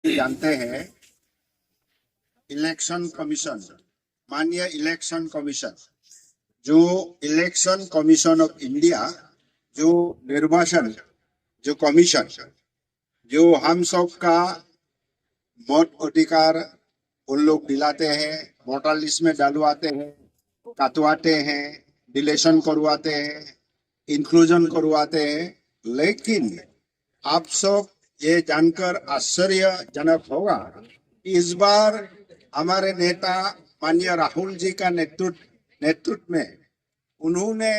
जानते हैं election commission, माननीय इलेक्शन कमीशन, जो इलेक्शन कमीशन ऑफ इंडिया, जो निर्वाचन जो कमीशन, जो हम सब का वोट अधिकार उन लोग दिलाते हैं, वोटर लिस्ट में डालवाते हैं, काटवाते हैं, डिलीशन करवाते हैं, इंक्लूजन करवाते हैं। लेकिन आप सब ये जानकर आश्चर्यजनक होगा, इस बार हमारे नेता माननीय राहुल जी का नेतृत्व में उन्होंने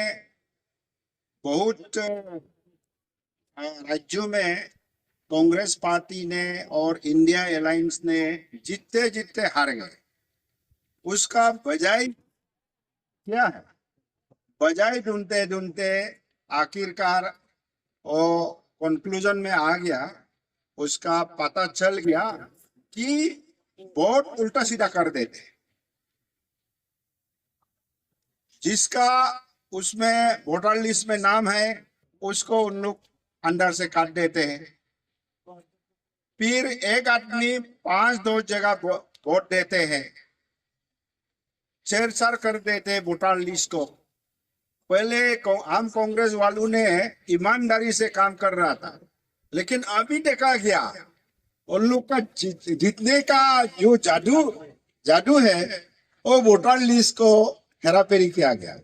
बहुत राज्यों में कांग्रेस पार्टी ने और इंडिया अलायंस ने जीतते जीतते हार गए। उसका बजाय क्या है? बजाय ढूंढते ढूंढते आखिरकार वो कंक्लूजन में आ गया, उसका पता चल गया कि वोट उल्टा सीधा कर देते, जिसका उसमें वोटर लिस्ट में नाम है उसको उन लोग अंदर से काट देते हैं। फिर एक आदमी 5-2 जगह वोट देते हैं, छेड़छाड़ कर देते हैं वोटर लिस्ट को। पहले हम कांग्रेस वालों ने ईमानदारी से काम कर रहा था, लेकिन अभी देखा गया उन लोग का जीतने का जो जादू है, वो वोटर लिस्ट को हेराफेरी किया गया।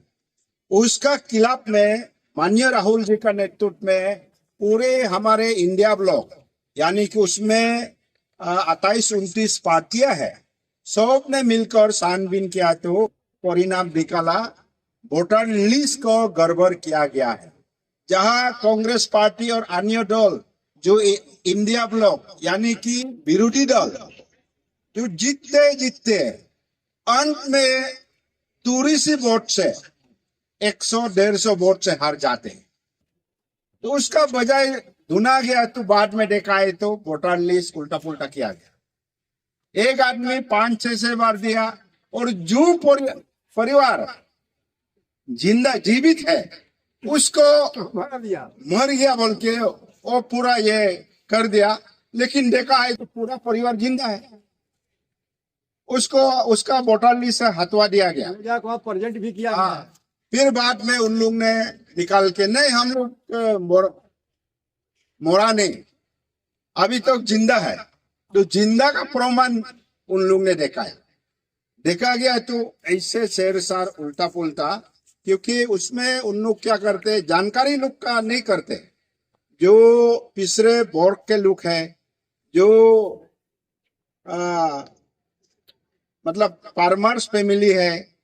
उसका खिलाफ में माननीय राहुल जी का नेतृत्व में पूरे हमारे इंडिया ब्लॉक, यानी कि उसमें 28-29 पार्टियां है, सब ने मिलकर छानबीन किया तो परिणाम निकाला, वोटर लिस्ट को गड़बड़ किया गया है। जहां कांग्रेस पार्टी और अन्य दल जो इंडिया ब्लॉक यानी कि विरोधी दल जो जीतते जीतते अंत में थोड़ी सी वोट से 100-150 वोट से हार जाते हैं, तो उसका बजाय ढूंढा गया तो बाद में देखा है तो वोटर लिस्ट उल्टा पुल्टा किया गया। एक आदमी 5-6 बार दिया और जो परिवार जीवित है उसको मर गया बोल के वो पूरा ये कर दिया, लेकिन देखा है तो पूरा परिवार जिंदा है, उसको उसका वोटर लिस्ट से हटवा दिया गया, प्रेजेंट भी किया गया। फिर बाद में उन लोग ने निकाल के नहीं, हम लोग मोरा नहीं, अभी तक जिंदा है, तो जिंदा का प्रमाण उन लोग ने देखा गया। तो ऐसे शेरशार उल्टा पुल्टा, क्योंकि उसमें उन लोग क्या करते, जानकारी लोग का नहीं करते। जो पिछड़े वर्ग के लोग हैं, जो मतलब फार्मर्स फैमिली है,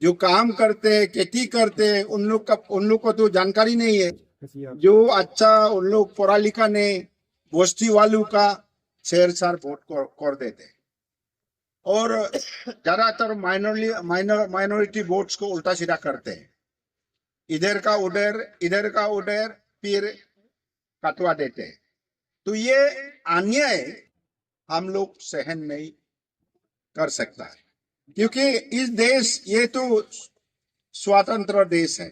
जो काम करते हैं, खेती करते हैं, उन लोग को तो जानकारी नहीं है। जो अच्छा उन लोग पढ़ा लिखा नहीं, बस्ती वालों का छेड़छाड़ वोट कर देते, और ज्यादातर माइनॉरिटी वोट्स को उल्टा सीधा करते हैं, इधर का उधर फिर कटवा देते हैं। तो ये अन्याय हम लोग सहन नहीं कर सकता है, क्योंकि इस देश ये तो स्वतंत्र देश है,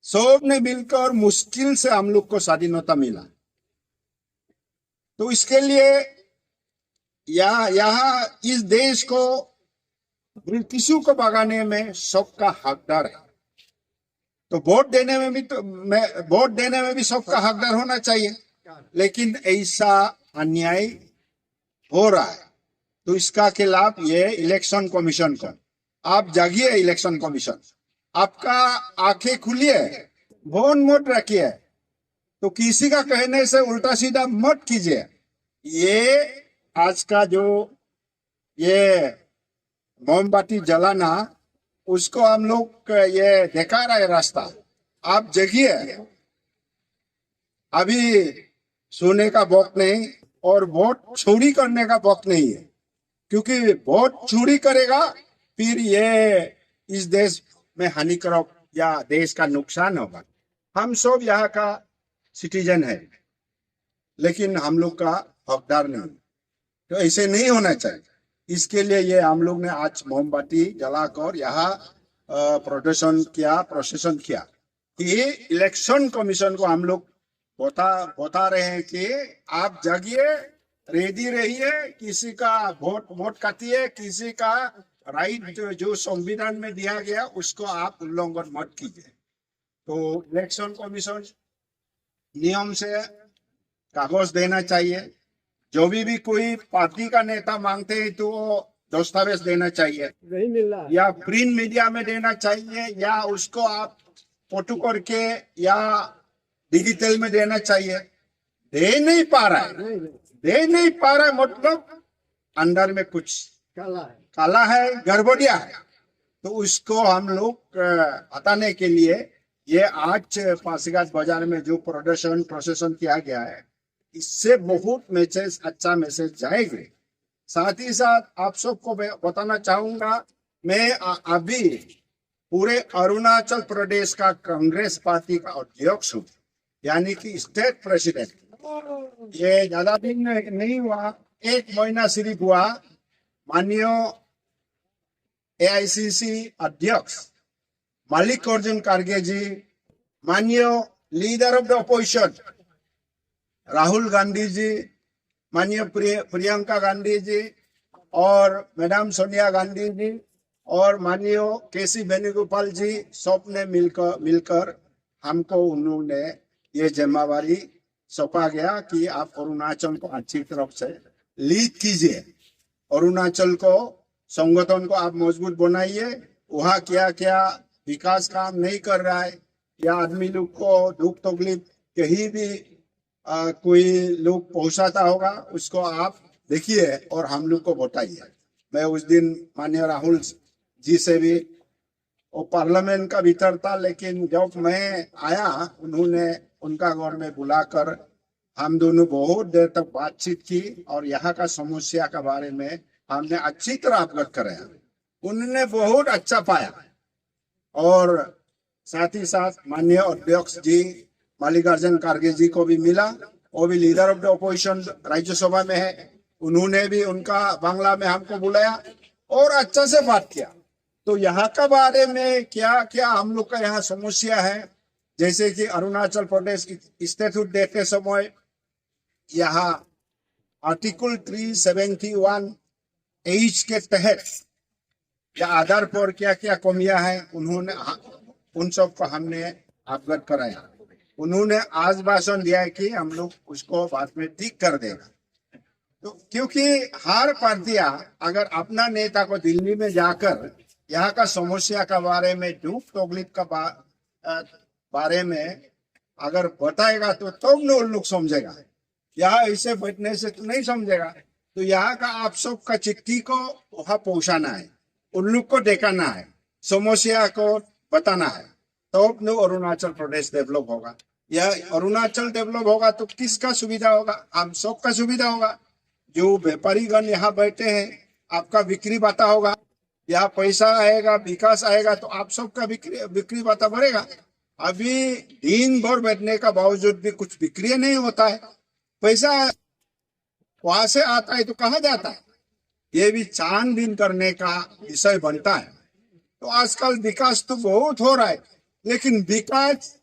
सब ने मिलकर मुश्किल से हम लोग को स्वाधीनता मिला। तो इसके लिए यहाँ इस देश को ब्रिटिशों को भगाने में सबका हकदार है। तो वोट देने में भी सबका हकदार होना चाहिए, लेकिन ऐसा अन्याय हो रहा है। तो इसका खिलाफ ये इलेक्शन कमीशन को, आप जागिए, इलेक्शन कमीशन, आपका आंखें खुलिए, मौन मत रखिए, तो किसी का कहने से उल्टा सीधा मत कीजिए। ये आज का जो ये मोमबत्ती जलाना, उसको हम लोग ये दिखा रहा है रास्ता। आप जगिए, अभी सोने का वक्त नहीं और वोट चोरी करने का वक्त नहीं है, क्योंकि वोट चोरी करेगा फिर ये इस देश में हानिकारक या देश का नुकसान होगा। हम सब यहाँ का सिटीजन है, लेकिन हम लोग का हकदार नहीं, तो ऐसे नहीं होना चाहिए। इसके लिए ये हम लोग ने आज मोमबत्ती जलाकर यहाँ प्रोसेशन किया कि इलेक्शन कमीशन को हम लोग बता रहे हैं कि आप जागिए, रेडी रहिए, किसी का वोट वोट काटिए, किसी का राइट जो संविधान में दिया गया उसको आप उल्लंघन मत कीजिए। तो इलेक्शन कमीशन नियम से कागज देना चाहिए। जो भी कोई पार्टी का नेता मांगते हैं तो वो दस्तावेज देना चाहिए, नहीं मिल रहा। या प्रिंट मीडिया में देना चाहिए, या उसको आप फोटो करके या डिजिटल में देना चाहिए। दे नहीं पा रहा है, नहीं नहीं, दे नहीं पा रहा है मतलब अंदर में कुछ काला है। काला है, गड़बड़िया है। तो उसको हम लोग हटाने के लिए ये आज पासीघाट बाजार में जो प्रोसेशन किया गया है, इससे बहुत मैसेज, अच्छा मैसेज जाएंगे। साथ ही साथ आप सबको बताना चाहूंगा, मैं अभी पूरे अरुणाचल प्रदेश का कांग्रेस पार्टी का अध्यक्ष हूँ, यानी कि स्टेट प्रेसिडेंट। ये ज्यादा दिन नहीं हुआ, 1 महीना सिर्फ हुआ। माननीय एआईसीसी अध्यक्ष मल्लिकार्जुन खड़गे जी, माननीय leader of the opposition Rahul Gandhi ji, माननीय प्रियंका गांधी जी और मैडम सोनिया गांधी जी और माननीय केसी वेणुगोपाल जी, सब ने मिलकर हमको उन्होंने ये जिम्मेवारी सौंपा गया कि आप अरुणाचल को अच्छी तरफ से लीड कीजिए, अरुणाचल को संगठन को आप मजबूत बनाइए। वहाँ क्या क्या विकास काम नहीं कर रहा है, या आदमी लोग को दुख तकलीफ कहीं भी कोई लोग पहुंचाता होगा, उसको आप देखिए और हम लोग को बताइए। मैं उस दिन माननीय राहुल जी से भी, वो पार्लियामेंट का भीतर था, लेकिन जब मैं आया उन्होंने उनका घर में बुलाकर हम दोनों बहुत देर तक बातचीत की और यहाँ का समस्या के बारे में हमने अच्छी तरह अवगत कराया। उन्होंने बहुत अच्छा पाया। और साथ ही साथ माननीय अध्यक्ष जी मल्लिकार्जुन खड़गे जी को भी मिला, वो भी leader of the opposition Rajya Sabha में है। उन्होंने भी उनका बांग्ला में हमको बुलाया और अच्छा से बात किया। तो यहाँ का बारे में क्या क्या हम लोग का यहाँ समस्या है, जैसे कि अरुणाचल प्रदेश स्टेटूट देते समय यहाँ आर्टिकल 371 एच के तहत या आधार पर क्या क्या कमियां हैं, उन्होंने उन सब को हमने अवगत कराया। उन्होंने आज भाषण दिया है कि हम लोग उसको बाद में ठीक कर देगा। तो क्योंकि हर पार्टियां अगर अपना नेता को दिल्ली में जाकर यहाँ का समस्या का बारे में, दुख तकलीफ का बारे में अगर बताएगा तो तब न उन लोग समझेगा। यहाँ ऐसे बैठने से तो नहीं समझेगा। तो यहाँ का आप सब का चिट्ठी को वहां पहुंचाना है, उन लोग को दिखाना है, समस्या को बताना है, तब न अरुणाचल प्रदेश डेवलप होगा। यह अरुणाचल डेवलप होगा तो किसका सुविधा होगा? हम सब का सुविधा होगा। जो व्यापारीगण यहाँ बैठे हैं, आपका बिक्री बाता होगा, यहाँ पैसा आएगा, विकास आएगा, तो आप सबका बिक्री बाता बढ़ेगा। अभी दिन भर बैठने का बावजूद भी कुछ बिक्री नहीं होता है। पैसा वहां से आता है तो कहाँ जाता है? ये भी छानबीन करने का विषय बनता है। तो आजकल विकास तो बहुत हो रहा है, लेकिन विकास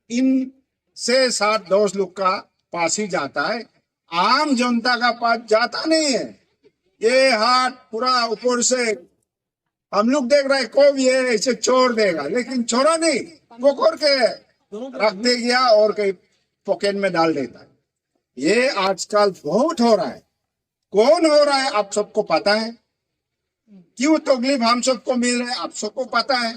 इन से 7-10 लोग का पास ही जाता है, आम जनता का पास जाता नहीं है। ये हाथ पूरा ऊपर से हम लोग देख रहे हैं, को भी है इसे छोड़ देगा, लेकिन छोड़ा नहीं, वो करके रख दे गया और कहीं पॉकेट में डाल देता है। ये आजकल बहुत हो रहा है। कौन हो रहा है आप सबको पता है। क्यों तकलीफ हम सबको मिल रहा है आप सबको पता है।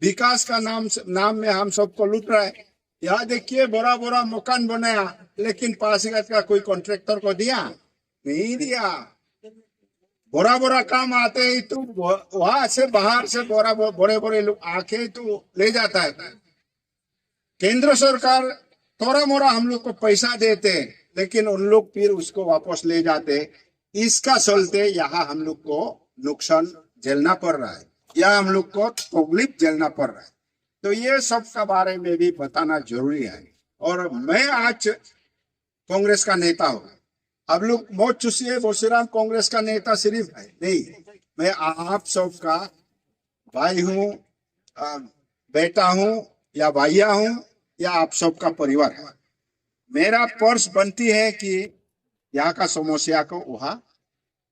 विकास का नाम में हम सबको लूट रहा है। यहाँ देखिए बड़ा बड़ा मकान बनाया, लेकिन पासीघाट का कोई कॉन्ट्रैक्टर को दिया नहीं दिया। बड़ा बड़ा काम आते ही तो वहां से बाहर से बड़े बड़े लोग आके तो ले जाता है। केंद्र सरकार थोड़ा मोड़ा हम लोग को पैसा देते, लेकिन उन लोग फिर उसको वापस ले जाते। इसका चलते यहाँ हम लोग को नुकसान झेलना पड़ रहा है, या हम लोग को तकलीफ झेलना पड़ रहा है। तो ये सब के बारे में भी बताना जरूरी है। और मैं आज कांग्रेस का नेता हूँ। अब लोग बहुत चुसी है, बोसीराम कांग्रेस का नेता सिर्फ है नहीं, मैं आप सब का भाई हूँ, बेटा हूँ, या भैया हूँ, या आप सबका परिवार है। मेरा फर्ज बनती है कि यहाँ का समस्या को वहाँ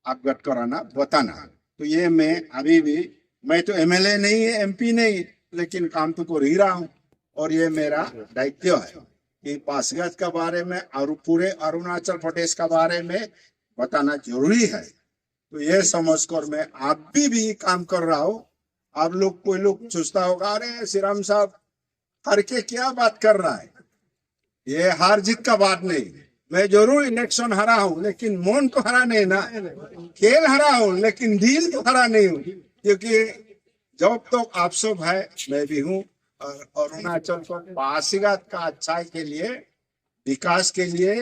अवगत कराना, बताना। तो ये मैं अभी भी, मैं तो एमएलए नहीं है, एमपी नहीं, लेकिन काम तो कर ही रहा हूँ और ये मेरा दायित्व है कि पासीघाट के बारे में और पूरे अरुणाचल प्रदेश के बारे में बताना जरूरी है। तो ये समझकर मैं आप भी काम कर रहा हूँ। आप लोग, कोई लोग सोचता होगा अरे श्रीराम साहब करके क्या बात कर रहा है, ये हार जीत का बात नहीं। मैं जरूर इलेक्शन हरा हूँ लेकिन मन तो हरा नहीं ना, खेल हरा हूँ लेकिन दिल तो हरा नहीं हूँ, क्योंकि जब तक आप सब है मैं भी हूँ। और अरुणाचल को पासीघाट का अच्छाई के लिए, विकास के लिए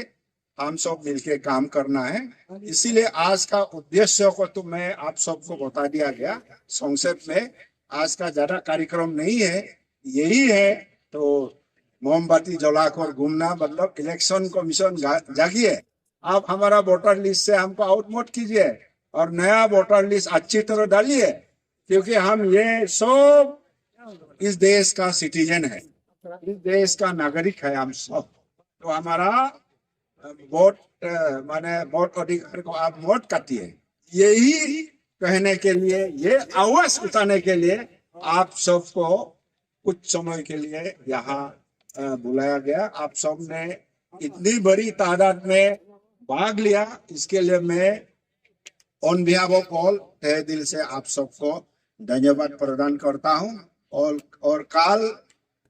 हम सब मिलके काम करना है। इसीलिए आज का उद्देश्य को तो मैं आप सबको बता दिया गया संक्षेप में। आज का ज्यादा कार्यक्रम नहीं है, यही है। तो मोमबत्ती जलाकर घूमना, मतलब इलेक्शन कमीशन जागिए, आप हमारा वोटर लिस्ट से हमको आउट मत कीजिए और नया वोटर लिस्ट अच्छी तरह डालिए, क्योंकि हम ये सब इस देश का सिटीजन है, इस देश का नागरिक है हम सब। तो हमारा वोट माने वोट अधिकार को आप वोट काटिए, यही कहने के लिए, ये आवाज उठाने के लिए आप सबको कुछ समय के लिए यहाँ बुलाया गया। आप सब ने इतनी बड़ी तादाद में भाग लिया, इसके लिए मैं ऑन बिहाफ ऑफ ऑल तहे दिल से आप सबको धन्यवाद प्रदान करता हूँ। और कल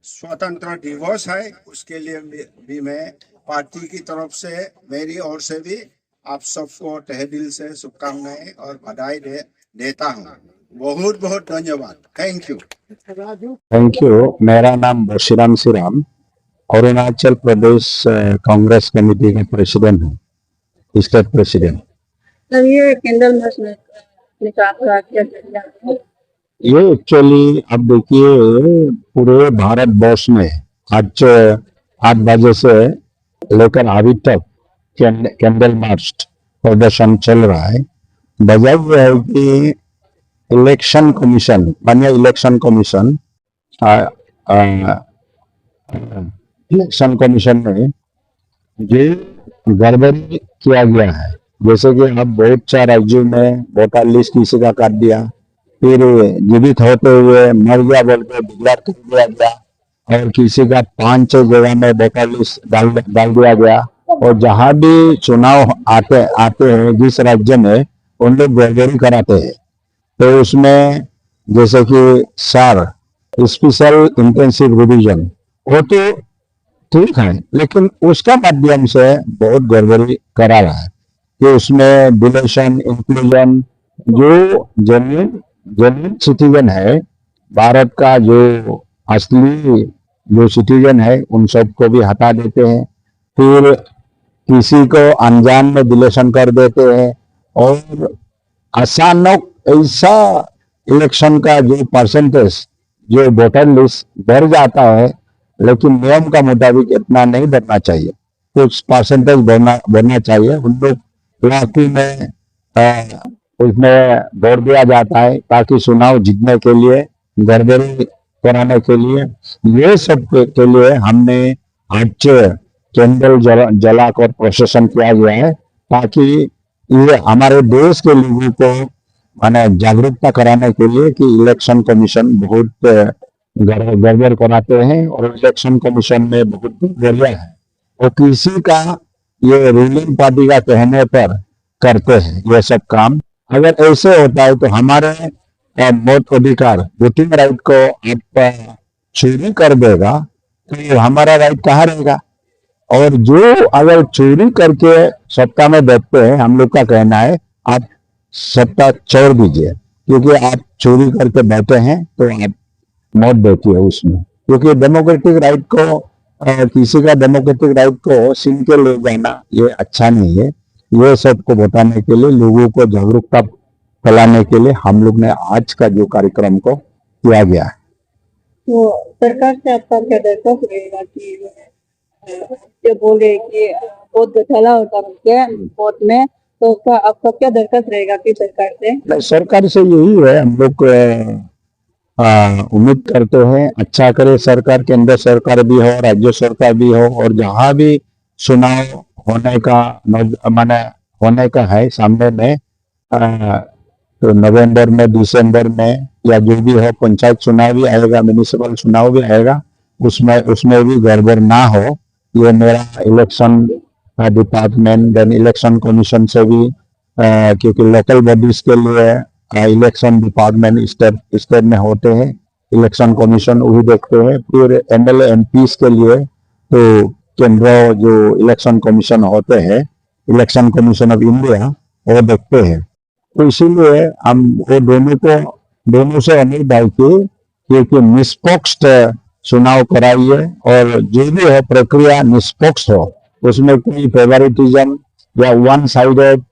स्वतंत्र दिवस है, उसके लिए भी मैं पार्टी की तरफ से, मेरी ओर से भी आप सबको तहे दिल से शुभकामनाएं और बधाई देता हूँ। बहुत बहुत धन्यवाद। Thank you. Thank you. मेरा नाम बशीराम सिराम, अरुणाचल प्रदेश कांग्रेस कमेटी का प्रेसिडेंट हूँ, स्टेट प्रेसिडेंट। सर ये कैंडल मार्च में निकाला क्या? ये एक्चुअली अब देखिए पूरे भारत वर्ष में आज 8 बजे से लेकर अभी तक कैंडल मार्च प्रदर्शन चल रहा है। वजह यह है कि इलेक्शन कमीशन, माननीय इलेक्शन कमीशन, इलेक्शन कमीशन में जो गड़बड़ी किया गया है, जैसे कि अब बहुत सारे राज्यों में वोटर लिस्ट किसी का काट दिया, फिर जीवित होते हुए मर गया बोल के डिक्लेयर कर दिया गया, और किसी का 5-6 जगह में वोटर लिस्ट डाल दिया गया। और जहां भी चुनाव आते हैं जिस राज्य में, उन लोग गड़बड़ी कराते हैं। तो उसमें जैसे कि सार स्पेशल इंटेंसिव रिवीजन, वो तो ठीक है, लेकिन उसका माध्यम से बहुत गड़बड़ी करा रहा है कि उसमें डिलेशन, इंक्लूजन, जो जेन्युइन सिटीजन है भारत का, जो असली जो सिटीजन है, उन सबको भी हटा देते हैं। फिर किसी को अनजान में डिलेशन कर देते हैं, और अचानक ऐसा इलेक्शन का जो परसेंटेज, जो वोटर लिस्ट बढ़ जाता है, लेकिन नियम का मुताबिक इतना नहीं बढ़ना चाहिए, कुछ परसेंटेज बढ़ना चाहिए। उन लोग इलाके में उसमें वोट दिया जाता है ताकि चुनाव जीतने के लिए, गड़बड़ी कराने के लिए, ये सब के लिए हमने आज कैंडल जलाकर प्रोसेसन किया गया है, ताकि ये हमारे देश के लोगों को माने जागरूकता कराने के लिए कि इलेक्शन कमीशन बहुत गड़बड़ कराते हैं, और इलेक्शन कमीशन में बहुत गड़बड़ियां है, और किसी का ये रूलिंग पार्टी का कहने पर करते हैं ये सब काम। अगर ऐसे होता है तो हमारे वोट अधिकार, वोटिंग राइट को आप चोरी कर देगा तो हमारा राइट कहाँ रहेगा। और जो अगर चोरी करके सत्ता में बैठते हैं, हम लोग का कहना है आप सत्ता छोड़ दीजिए, क्योंकि आप चोरी करके बैठे हैं तो आप मौत देती है उसमें, क्योंकि डेमोक्रेटिक राइट को किसी का डेमोक्रेटिक राइट को छीन के ले जाना ये अच्छा नहीं है। ये सबको बताने के लिए, लोगों को जागरूकता फैलाने के लिए हम लोग ने आज का जो कार्यक्रम को किया गया है। तो सरकार से आपका क्या दरख्वास्त रहेगा कि जो बोले कि वोट घोटाला होता है वोट में, तो उसका आपका क्या दरख्वास्त रहेगा कि सरकार से? सरकार से यही है, हम लोग उम्मीद करते हैं अच्छा करे सरकार, केंद्र सरकार भी हो, राज्य सरकार भी हो, और जहां भी चुनाव होने का माने होने का है सामने में। तो नवंबर में, दिसंबर में या जो भी हो, पंचायत चुनाव भी आएगा, म्युनिसिपल चुनाव भी आएगा, उसमें भी गड़बड़ ना हो, ये मेरा election department then election commission से भी क्योंकि लोकल बॉडीज के लिए इलेक्शन डिपार्टमेंट स्टेट में होते हैं, इलेक्शन कमीशन वही देखते हैं। फिर एमएलए एमपीज के लिए तो केंद्र जो इलेक्शन कमीशन होते हैं, इलेक्शन कमीशन ऑफ इंडिया, वो देखते हैं। तो इसीलिए हम वो दोनों से अनुरोध है कि निष्पक्ष चुनाव कराइए और जो भी हो प्रक्रिया निष्पक्ष हो, उसमें कोई फेवरिटिज्म या वन साइडेड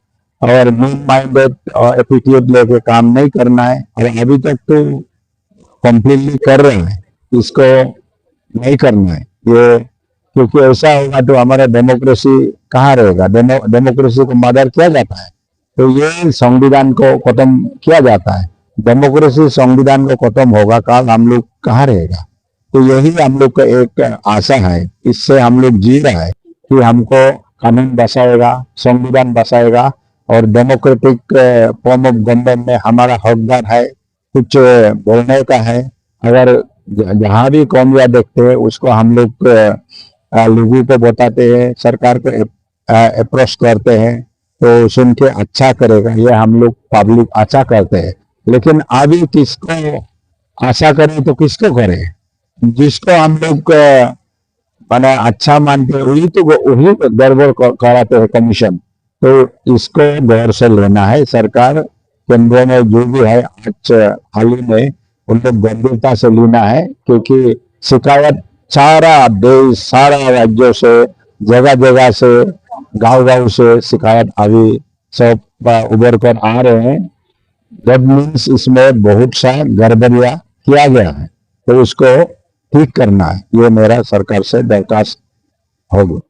और मीन माइंडेड एटीट्यूड लेके काम नहीं करना है। और अभी तक तो कंप्लीटली कर रहे हैं, इसको नहीं करना है ये, क्योंकि ऐसा होगा तो हमारा डेमोक्रेसी कहाँ रहेगा। डेमोक्रेसी को मर्डर किया जाता है, तो ये संविधान को खत्म किया जाता है। डेमोक्रेसी संविधान को खत्म होगा, काल हम लोग कहाँ रहेगा। तो यही हम लोग का एक आशा है, इससे हम लोग जी रहा है कि हमको कानून बसाएगा, संविधान बसाएगा और डेमोक्रेटिक फॉर्म ऑफ गवर्नमेंट में हमारा हकदार है, कुछ बोलने का है। अगर जहां भी कौमिया देखते हैं उसको हम लोग लोगों को बताते हैं, सरकार को अप्रोच करते हैं, तो सुन के अच्छा करेगा, ये हम लोग पब्लिक अच्छा करते हैं। लेकिन अभी किसको आशा करें तो किसको करें, जिसको हम लोग माने अच्छा मानते हैं वही गड़बड़ कराते हैं कमीशन। तो इसको गौर से लेना है। सरकार केंद्र में जो भी है आज हाल ही में उन लोग गंभीरता से लेना है, क्योंकि शिकायत सारा देश, सारा राज्यों से, जगह जगह से, गांव से शिकायत अभी सब उभर कर आ रहे हैं। दैट मीन्स इसमें बहुत सा गड़बड़ियां किया गया है, तो उसको ठीक करना है, ये मेरा सरकार से दरखास्त होगी।